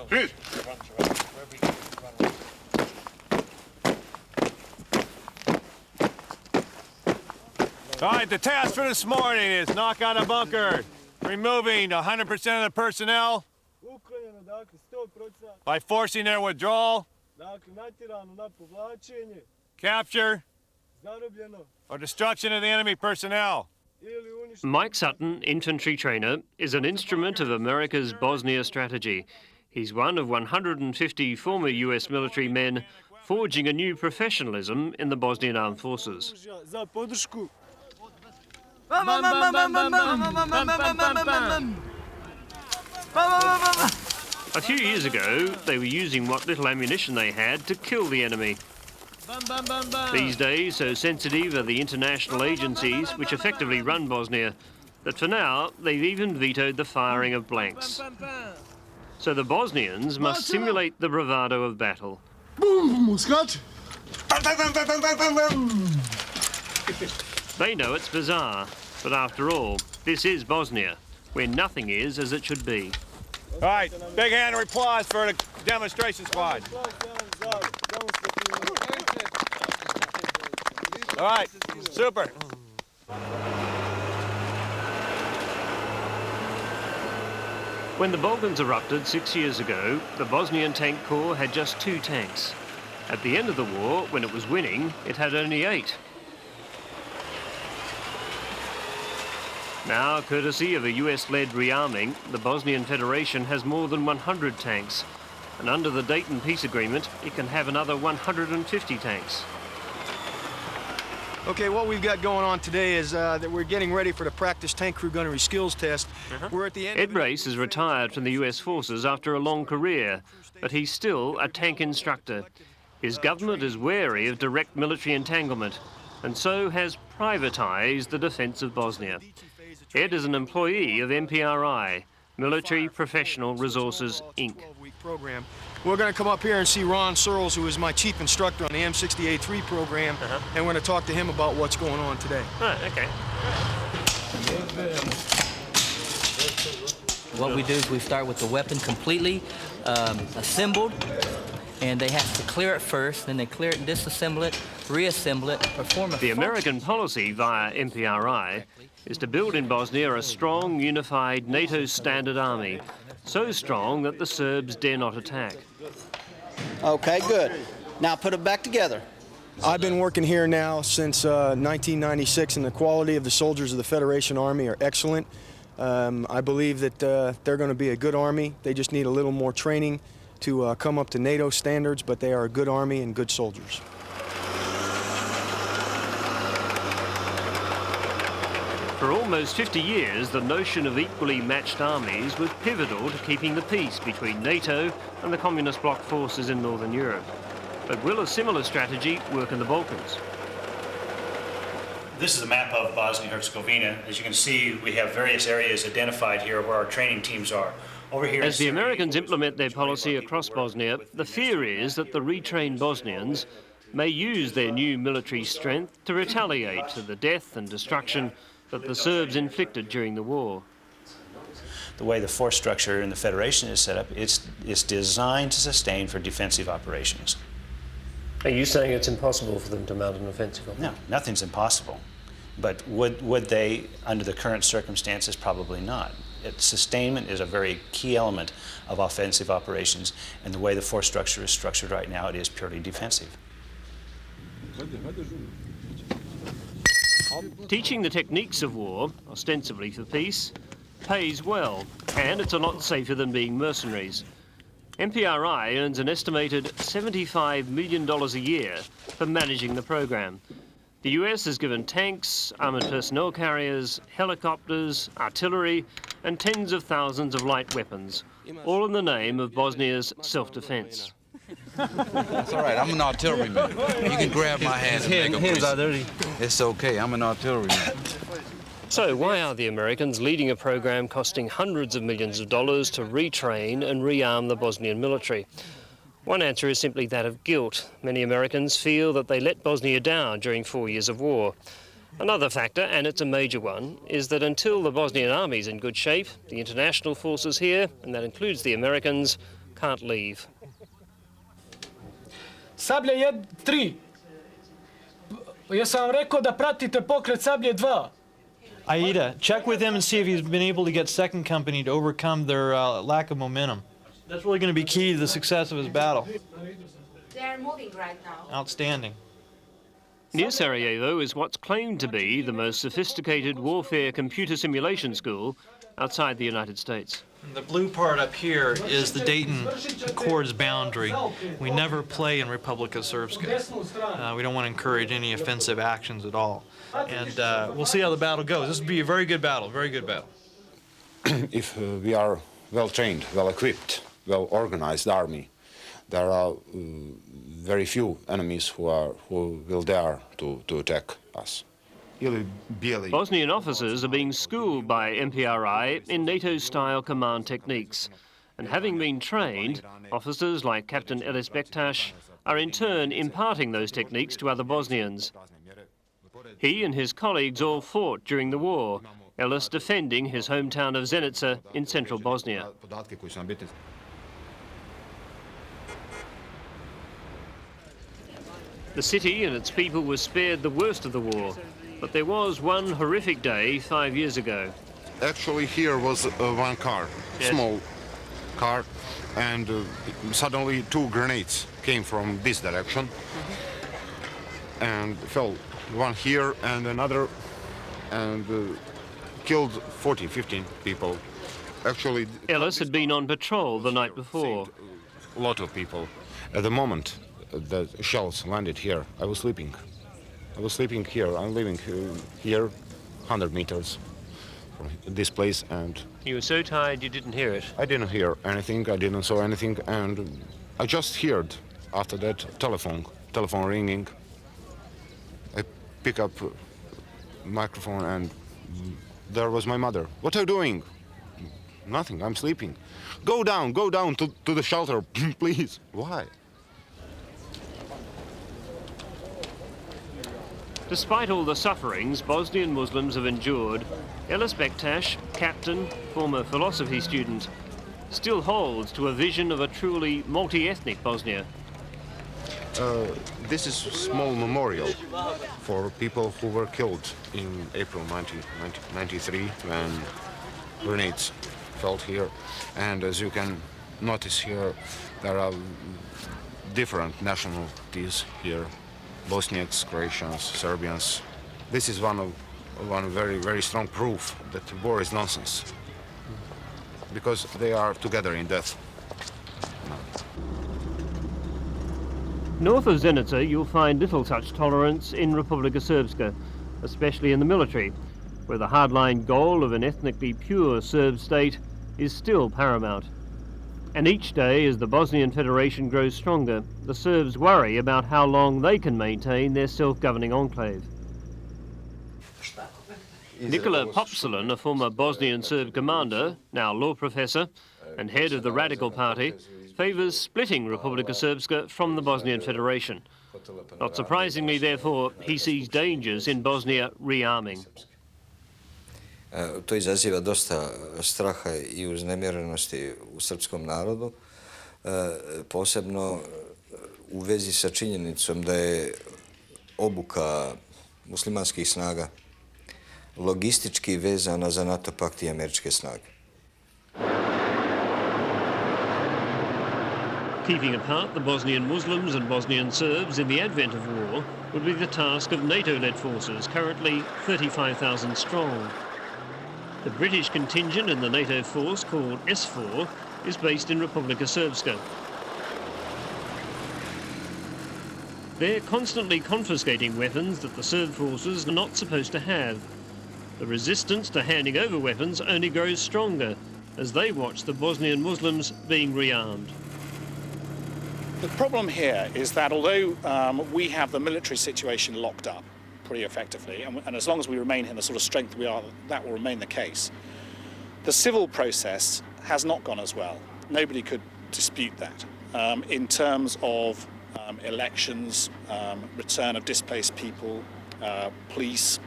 Please. All right, the task for this morning is knock on a bunker, removing 100% of the personnel by forcing their withdrawal, capture, or destruction of the enemy personnel. Mike Sutton, infantry trainer, is an instrument of America's Bosnia strategy. He's one of 150 former US military men forging a new professionalism in the Bosnian Armed Forces. A few years ago, they were using what little ammunition they had to kill the enemy. These days, so sensitive are the international agencies which effectively run Bosnia that for now they've even vetoed the firing of blanks. So the Bosnians must simulate the bravado of battle. They know it's bizarre, but after all, this is Bosnia, where nothing is as it should be. All right, big hand of applause for the demonstration squad. All right, super. When the Balkans erupted 6 years ago, the Bosnian Tank Corps had just 2 tanks. At the end of the war, when it was winning, it had only 8. Now, courtesy of a US-led rearming, the Bosnian Federation has more than 100 tanks, and under the Dayton Peace Agreement, it can have another 150 tanks. Okay, what we've got going on today is that we're getting ready for the practice tank crew gunnery skills test. We're at the end. Ed Race is retired from the US Forces after a long career, but he's still a tank instructor. His government is wary of direct military entanglement, and so has privatised the defence of Bosnia. Ed is an employee of MPRI, Military Professional Resources, Inc. Program. We're going to come up here and see Ron Searles, who is my chief instructor on the M68-3 program, and we're going to talk to him about what's going on today. Right, okay. What we do is we start with the weapon completely assembled, and they have to clear it first, then they clear it and disassemble it, reassemble it, perform a... The American policy via MPRI is to build in Bosnia a strong, unified NATO-standard army, so strong that the Serbs dare not attack. Okay, good. Now put it back together. I've been working here now since 1996, and the quality of the soldiers of the Federation Army are excellent. I believe that they're going to be a good army. They just need a little more training to come up to NATO standards, but they are a good army and good soldiers. For almost 50 years, the notion of equally matched armies was pivotal to keeping the peace between NATO and the Communist bloc forces in Northern Europe. But will a similar strategy work in the Balkans? This is a map of Bosnia-Herzegovina. As you can see, we have various areas identified here where our training teams are. Over here, as the Americans implement their policy across Bosnia, the fear is that the retrained Bosnians may use their new military strength to retaliate to the death and destruction that the Serbs inflicted during the war. The way the force structure in the Federation is set up, it's designed to sustain for defensive operations. Are you saying it's impossible for them to mount an offensive? No, nothing's impossible. But would they, under the current circumstances? Probably not. Sustainment is a very key element of offensive operations, and the way the force structure is structured right now, it is purely defensive. Teaching the techniques of war, ostensibly for peace, pays well, and it's a lot safer than being mercenaries. MPRI earns an estimated $75 million a year for managing the program. The US has given tanks, armoured personnel carriers, helicopters, artillery, and tens of thousands of light weapons, all in the name of Bosnia's self-defence. That's all right, I'm an artilleryman. You can grab my hand and make a hands are dirty. It's okay, I'm an artilleryman. So why are the Americans leading a program costing hundreds of millions of dollars to retrain and rearm the Bosnian military? One answer is simply that of guilt. Many Americans feel that they let Bosnia down during 4 years of war. Another factor, and it's a major one, is that until the Bosnian army's in good shape, the international forces here, and that includes the Americans, can't leave. Sablje 3. Jesam vam rekao da pratite pokret Sablje 2. Aida, check with him and see if he's been able to get second company to overcome their lack of momentum. That's really going to be key to the success of his battle. They are moving right now. Outstanding. Near Sarajevo is what's claimed to be the most sophisticated warfare computer simulation school outside the United States. The blue part up here is the Dayton Accord's boundary. We never play in Republika Srpska. We don't want to encourage any offensive actions at all. And we'll see how the battle goes. This will be a very good battle, very good battle. If we are well-trained, well-equipped, well-organized army, there are very few enemies who will dare to attack us. Bosnian officers are being schooled by MPRI in NATO-style command techniques. And having been trained, officers like Captain Elis Bektash are in turn imparting those techniques to other Bosnians. He and his colleagues all fought during the war, Elis defending his hometown of Zenica in central Bosnia. The city and its people were spared the worst of the war, but there was one horrific day 5 years ago. Actually, here was one car, Yes. small car, and suddenly 2 grenades came from this direction and fell. One here and another, and killed 14, 15 people. Actually, Elis had been on patrol the night before. a lot of people. At the moment the shells landed here, I was sleeping. I was sleeping here. I'm living here, 100 meters from this place, and You were so tired you didn't hear it. I didn't hear anything. I didn't saw anything, and I just heard after that telephone ringing. I pick up microphone, and there was my mother. What are you doing? Nothing. I'm sleeping. Go down to the shelter, please. Why? Despite all the sufferings Bosnian Muslims have endured, Elis Bektash, captain, former philosophy student, still holds to a vision of a truly multi-ethnic Bosnia. This is a small memorial for people who were killed in April 1993 when grenades fell here. And as you can notice here, there are different nationalities here. Bosniaks, Croatians, Serbians. This is one very, very strong proof that war is nonsense, because they are together in death. North of Zenica, you'll find little such tolerance in Republika Srpska, especially in the military, where the hardline goal of an ethnically pure Serb state is still paramount. And each day, as the Bosnian Federation grows stronger, the Serbs worry about how long they can maintain their self-governing enclave. Nikola Popsilin, a former Bosnian Serb commander, now law professor, and head of the Radical Party, favours splitting Republika Srpska from the Bosnian Federation. Not surprisingly, therefore, he sees dangers in Bosnia rearming. To izaziva dosta straha I uznemirenosti u srpskom narodu, posebno u vezi sa činjenicom da je obuka muslimanskih snaga logistički vezana za NATO pakt I američke snage. Keeping apart the Bosnian Muslims and Bosnian Serbs in the advent of war would be the task of NATO-led forces, currently 35,000 strong. The British contingent in the NATO force, called S4, is based in Republika Srpska. They're constantly confiscating weapons that the Serb forces are not supposed to have. The resistance to handing over weapons only grows stronger as they watch the Bosnian Muslims being rearmed. The problem here is that although we have the military situation locked up pretty effectively, and as long as we remain in the sort of strength we are, that will remain the case, the civil process has not gone as well. Nobody could dispute that. In terms of elections, return of displaced people, police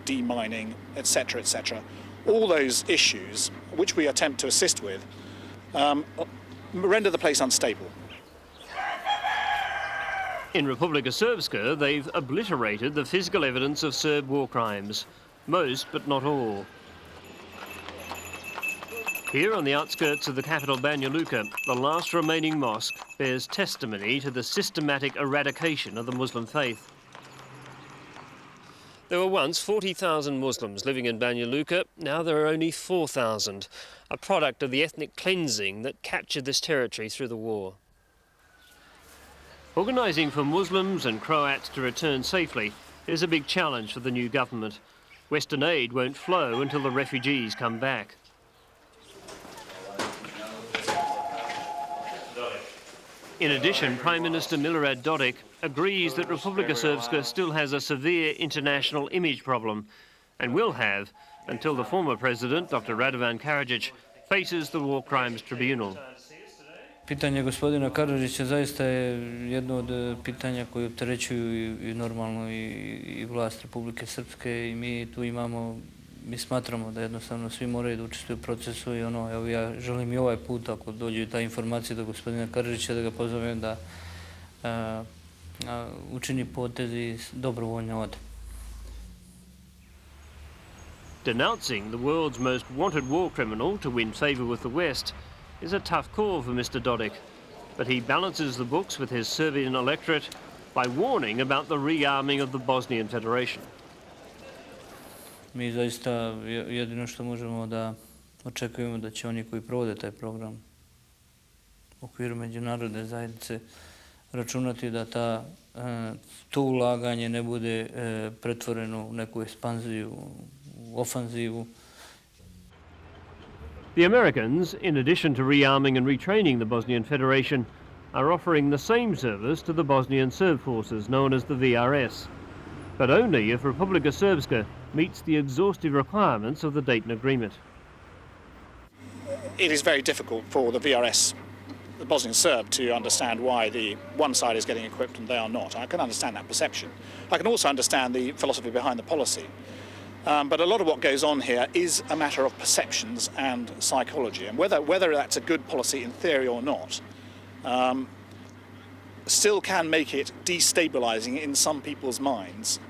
demining, etc., etc. All those issues, which we attempt to assist with, render the place unstable. In Republika Srpska, they've obliterated the physical evidence of Serb war crimes. Most, but not all. Here on the outskirts of the capital Banja Luka, the last remaining mosque bears testimony to the systematic eradication of the Muslim faith. There were once 40,000 Muslims living in Banja Luka. Now there are only 4,000, a product of the ethnic cleansing that captured this territory through the war. Organising for Muslims and Croats to return safely is a big challenge for the new government. Western aid won't flow until the refugees come back. In addition, Prime Minister Milorad Dodik agrees that Republika Srpska still has a severe international image problem and will have until the former president, Dr. Radovan Karadzic, faces the War Crimes Tribunal. Pitanje gospodina Karadžića zaista je jedno od pitanja koje opterećuju i normalno i vlast Republike Srpske i mi smatramo da jednostavno svi moraju da učestvuju u procesu i evo ja želim i ovaj put ako dođe ta informacija do gospodina Karadžića da ga pozovem da učini potez i dobrovoljno ode. Denouncing the world's most wanted war criminal to win favour with the West is a tough call for Mr. Dodik, but he balances the books with his Serbian electorate by warning about the rearming of the Bosnian Federation. Mi zaista jedino što možemo da očekujemo da će oni koji provode taj program u okviru međunarodne zajednice računati da to ulaganje ne bude pretvoreno u neku ekspanziju, u ofanzivu. The Americans, in addition to rearming and retraining the Bosnian Federation, are offering the same service to the Bosnian Serb forces known as the VRS, but only if Republika Srpska meets the exhaustive requirements of the Dayton Agreement. It is very difficult for the VRS, the Bosnian Serb, to understand why the one side is getting equipped and they are not. I can understand that perception. I can also understand the philosophy behind the policy. But a lot of what goes on here is a matter of perceptions and psychology, and whether that's a good policy in theory or not, still can make it destabilizing in some people's minds,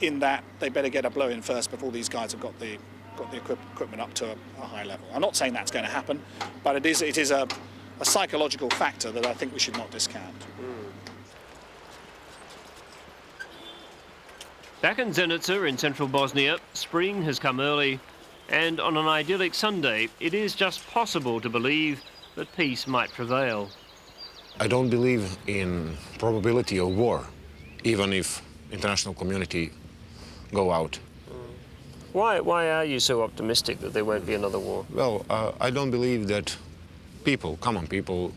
in that they better get a blow in first before these guys have got the equipment up to a high level. I'm not saying that's going to happen, but it is a psychological factor that I think we should not discount. Back in Zenica in central Bosnia, spring has come early, and on an idyllic Sunday, it is just possible to believe that peace might prevail. I don't believe in probability of war, even if international community go out. Why are you so optimistic that there won't be another war? Well, I don't believe that common people,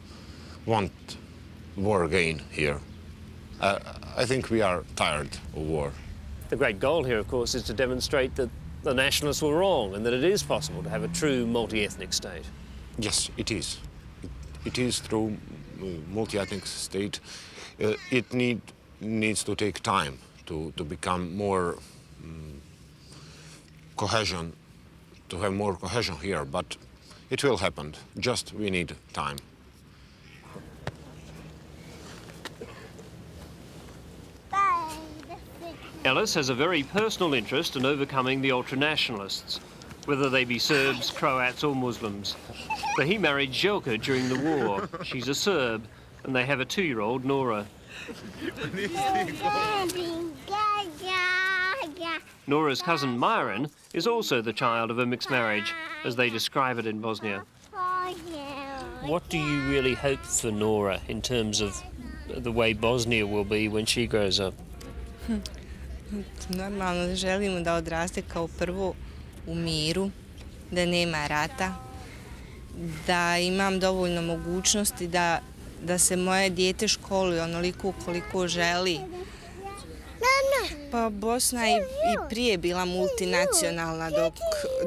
want war again here. I think we are tired of war. The great goal here, of course, is to demonstrate that the nationalists were wrong and that it is possible to have a true multi-ethnic state. Yes, it is. It is true multi-ethnic state. It needs to take time to become more cohesion, to have more cohesion here, but it will happen. Just we need time. Ellis has a very personal interest in overcoming the ultra-nationalists, whether they be Serbs, Croats or Muslims. For he married Željka during the war. She's a Serb, and they have a 2-year-old, Nora. Nora's cousin Myron is also the child of a mixed marriage, as they describe it in Bosnia. What do you really hope for Nora in terms of the way Bosnia will be when she grows up? Normalno želimo da odraste kao prvo u miru, da nema rata, da imam dovoljno mogućnosti da se moje dijete školuje onoliko koliko želi. Pa Bosna je i prije bila multinacionalna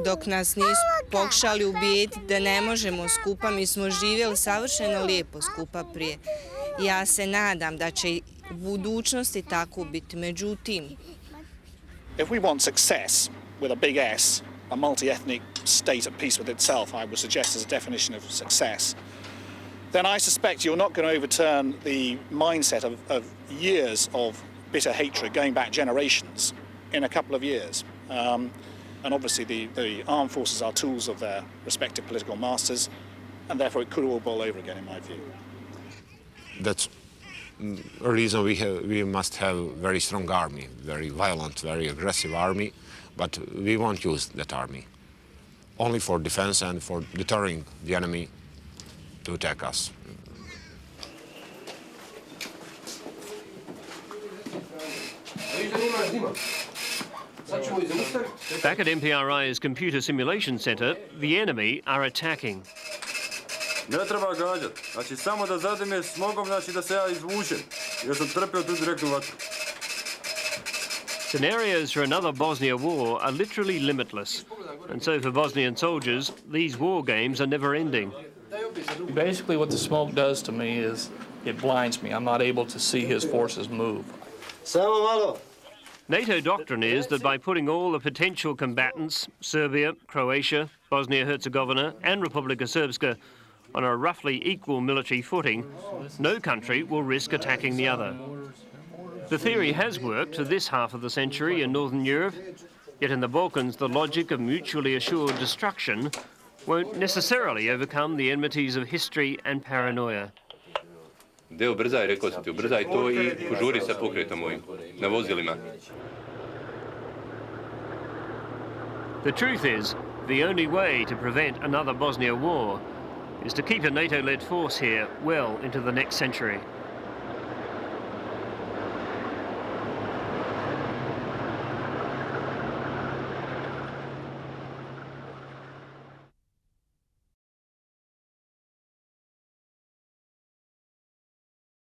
dok nas nisu pokušali ubijeti da ne možemo skupa. Mi smo živjeli savršeno lijepo skupa prije. Ja se nadam da će u budućnosti tako biti. Međutim, If we want success with a big S, a multi-ethnic state at peace with itself, I would suggest as a definition of success, then I suspect you're not going to overturn the mindset of years of bitter hatred going back generations in a couple of years. And obviously the armed forces are tools of their respective political masters, and therefore it could all boil over again, in my view. That's a reason we must have a very strong army, very violent, very aggressive army, but we won't use that army. Only for defense and for deterring the enemy to attack us. Back at MPRI's computer simulation center, the enemy are attacking. Ne treba gađati. Znači samo da zadime smogom, znači da se ja izvučem. Jer sam trpio tu direktnu vatru. Scenarios for another Bosnia war are literally limitless. And so for Bosnian soldiers, these war games are never ending. Basically what the smoke does to me is it blinds me. I'm not able to see his forces move. Samo malo. NATO doctrine is that by putting all the potential combatants, Serbia, Croatia, Bosnia-Herzegovina and Republika Srpska, on a roughly equal military footing, no country will risk attacking the other. The theory has worked for this half of the century in Northern Europe, yet in the Balkans the logic of mutually assured destruction won't necessarily overcome the enmities of history and paranoia. Deo, ubrzaj, rekao sam ti, ubrzaj to I požuri sa pokretom ovim, na vozilima. The truth is, the only way to prevent another Bosnia war is to keep a NATO-led force here well into the next century.